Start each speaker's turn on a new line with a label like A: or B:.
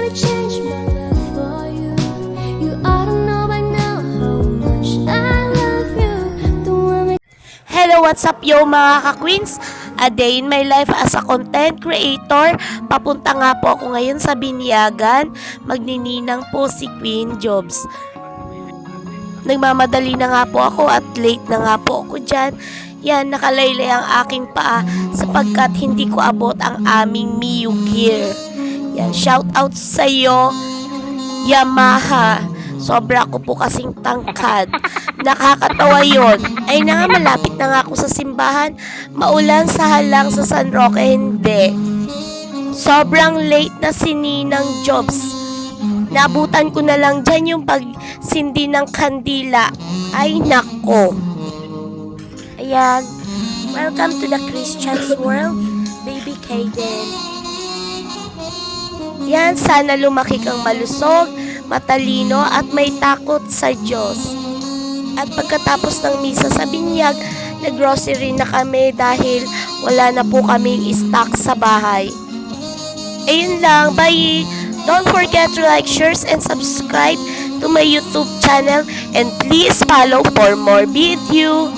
A: gonna change my life for you. You ought to know by now how much I love you. The one that...
B: Hello, what's up yo mga ka-queens? A day in my life as a content creator. Papunta nga po ako ngayon sa Binyagan. Magnininang po si Queen Jobs. Nagmamadali na nga po ako at late na nga po ako dyan. Yan, nakalaylay ang aking paa sapagkat hindi ko abot ang aming Miu gear. Yan, shout out sa iyo, Yamaha. Sobra ko po kasing tangkad. Nakakatawa yon. Ay na nga, malapit na nga ako sa simbahan. Maulan sa halang sa San Roque, hindi. Sobrang late na si Ninang Jobs. Nabutan ko na lang dyan yung pagsindi ng kandila. Ay nako. Ayan. Welcome to the Christian's world, baby Kaden. Yan, sana lumaki kang malusog, matalino at may takot sa Diyos. At pagkatapos ng misa sa binyag, nag-grocery na kami dahil wala na po kaming stock sa bahay. Ayun lang, bye! Don't forget to like, share, and subscribe to my YouTube channel and please follow for more video.